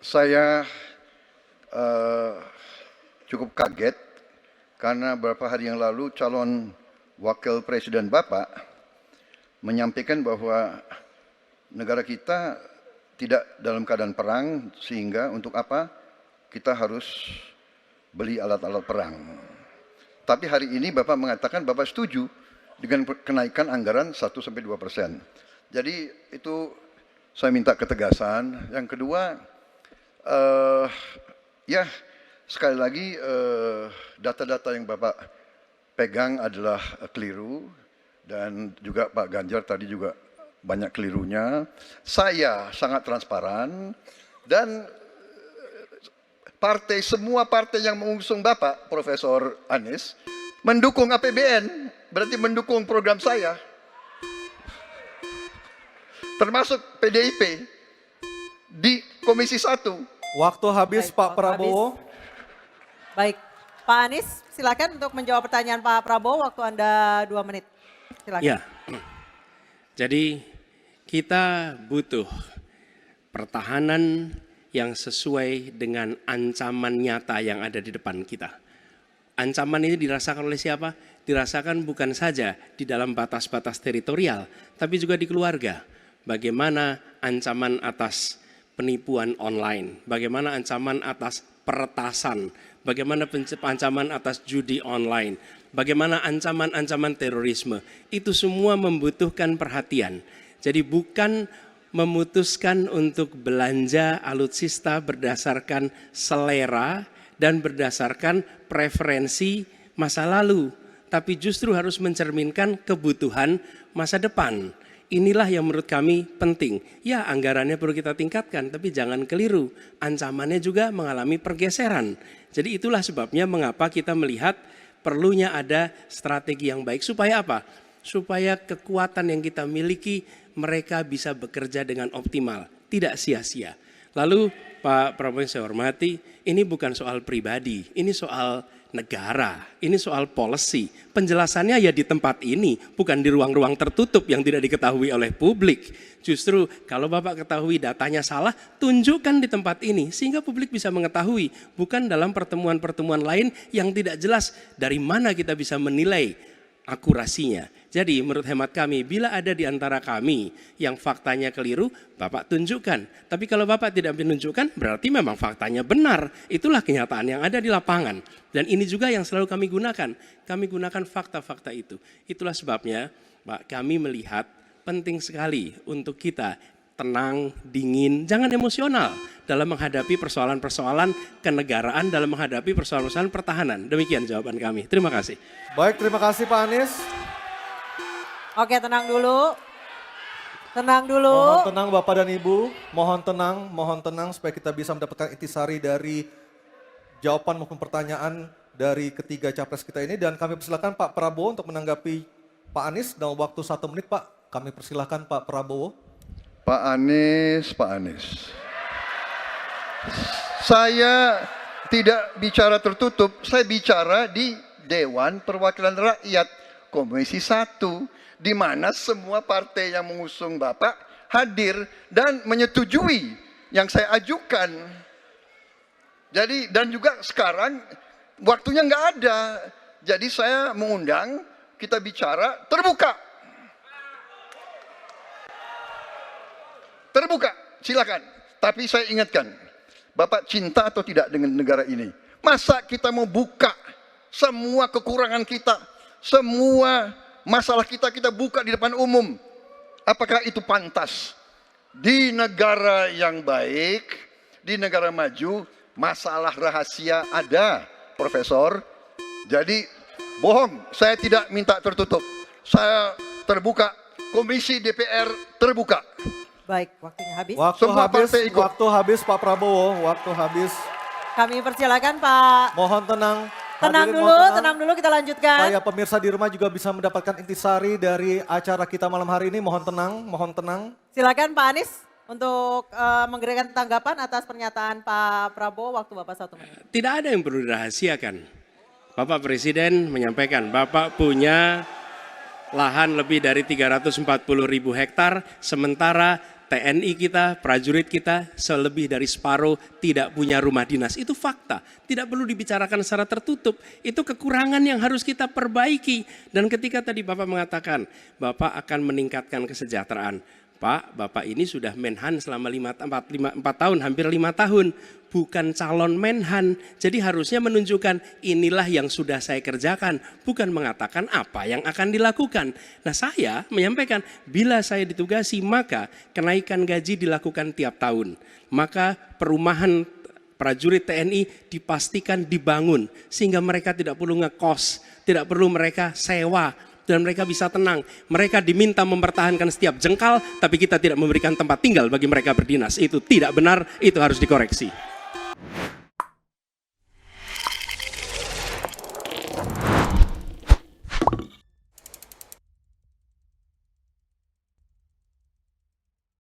Saya cukup kaget karena beberapa hari yang lalu calon wakil presiden Bapak menyampaikan bahwa negara kita tidak dalam keadaan perang sehingga untuk apa kita harus beli alat-alat perang. Tapi hari ini Bapak mengatakan Bapak setuju dengan kenaikan anggaran 1-2%. Jadi itu saya minta ketegasan. Yang kedua, ya sekali lagi data-data yang Bapak pegang adalah keliru dan juga Pak Ganjar tadi juga banyak kelirunya. Saya sangat transparan dan semua partai yang mengusung Bapak Profesor Anies mendukung APBN, berarti mendukung program saya. Termasuk PDIP di Komisi 1. Waktu habis. Baik, Pak Prabowo. Baik, Pak Anies silakan untuk menjawab pertanyaan Pak Prabowo, waktu Anda 2 menit. Silakan. Ya, jadi kita butuh pertahanan yang sesuai dengan ancaman nyata yang ada di depan kita. Ancaman ini dirasakan oleh siapa? Dirasakan bukan saja di dalam batas-batas teritorial, tapi juga di keluarga. Bagaimana ancaman atas penipuan online, bagaimana ancaman atas peretasan, bagaimana ancaman atas judi online, bagaimana ancaman-ancaman terorisme. Itu semua membutuhkan perhatian. Jadi bukan memutuskan untuk belanja alutsista berdasarkan selera dan berdasarkan preferensi masa lalu, tapi justru harus mencerminkan kebutuhan masa depan. Inilah yang menurut kami penting. Ya, anggarannya perlu kita tingkatkan, tapi jangan keliru. Ancamannya juga mengalami pergeseran. Jadi itulah sebabnya mengapa kita melihat perlunya ada strategi yang baik. Supaya apa? Supaya kekuatan yang kita miliki mereka bisa bekerja dengan optimal, tidak sia-sia. Lalu Pak Prabowo yang saya hormati, ini bukan soal pribadi, ini soal negara, ini soal policy. Penjelasannya ya di tempat ini, bukan di ruang-ruang tertutup yang tidak diketahui oleh publik. Justru kalau Bapak ketahui datanya salah, tunjukkan di tempat ini sehingga publik bisa mengetahui, bukan dalam pertemuan-pertemuan lain yang tidak jelas dari mana kita bisa menilai akurasinya. Jadi menurut hemat kami, bila ada di antara kami yang faktanya keliru, Bapak tunjukkan. Tapi kalau Bapak tidak menunjukkan, berarti memang faktanya benar. Itulah kenyataan yang ada di lapangan. Dan ini juga yang selalu kami gunakan. Kami gunakan fakta-fakta itu. Itulah sebabnya, Pak, kami melihat penting sekali untuk kita tenang, dingin, jangan emosional dalam menghadapi persoalan-persoalan kenegaraan, dalam menghadapi persoalan-persoalan pertahanan. Demikian jawaban kami. Terima kasih. Baik, terima kasih Pak Anies. Oke, tenang dulu. Tenang dulu. Mohon tenang Bapak dan Ibu, mohon tenang supaya kita bisa mendapatkan intisari dari jawaban maupun pertanyaan dari ketiga capres kita ini. Dan kami persilakan Pak Prabowo untuk menanggapi Pak Anies dalam waktu 1 menit Pak. Kami persilakan Pak Prabowo. Pak Anies. Saya tidak bicara tertutup, saya bicara di Dewan Perwakilan Rakyat Komisi 1, di mana semua partai yang mengusung Bapak hadir dan menyetujui yang saya ajukan. Jadi dan juga sekarang waktunya nggak ada, jadi saya mengundang kita bicara terbuka. Terbuka, silakan. Tapi saya ingatkan, Bapak cinta atau tidak dengan negara ini? Masa kita mau buka semua kekurangan kita, semua masalah kita buka di depan umum? Apakah itu pantas? Di negara yang baik, di negara maju, masalah rahasia ada, Profesor. Jadi bohong, saya tidak minta tertutup. Saya terbuka, Komisi DPR terbuka. Baik, waktunya habis. Waktu habis Pak Prabowo, waktu habis. Kami persilakan Pak. Mohon tenang. Tenang dulu kita lanjutkan. Supaya pemirsa di rumah juga bisa mendapatkan intisari dari acara kita malam hari ini. Mohon tenang. Silakan Pak Anies untuk memberikan tanggapan atas pernyataan Pak Prabowo, waktu Bapak 1 menit. Tidak ada yang perlu dirahasiakan. Bapak Presiden menyampaikan, Bapak punya lahan lebih dari 340.000 hektar, sementara TNI kita, prajurit kita, selebih dari separuh tidak punya rumah dinas. Itu fakta, tidak perlu dibicarakan secara tertutup. Itu kekurangan yang harus kita perbaiki. Dan ketika tadi Bapak mengatakan, Bapak akan meningkatkan kesejahteraan. Pak, Bapak ini sudah Menhan selama 4 tahun, hampir 5 tahun. Bukan calon Menhan. Jadi harusnya menunjukkan inilah yang sudah saya kerjakan. Bukan mengatakan apa yang akan dilakukan. Nah saya menyampaikan, bila saya ditugasi maka kenaikan gaji dilakukan tiap tahun. Maka perumahan prajurit TNI dipastikan dibangun. Sehingga mereka tidak perlu ngekos, tidak perlu mereka sewa. Dan mereka bisa tenang. Mereka diminta mempertahankan setiap jengkal, tapi kita tidak memberikan tempat tinggal bagi mereka berdinas. Itu tidak benar, itu harus dikoreksi.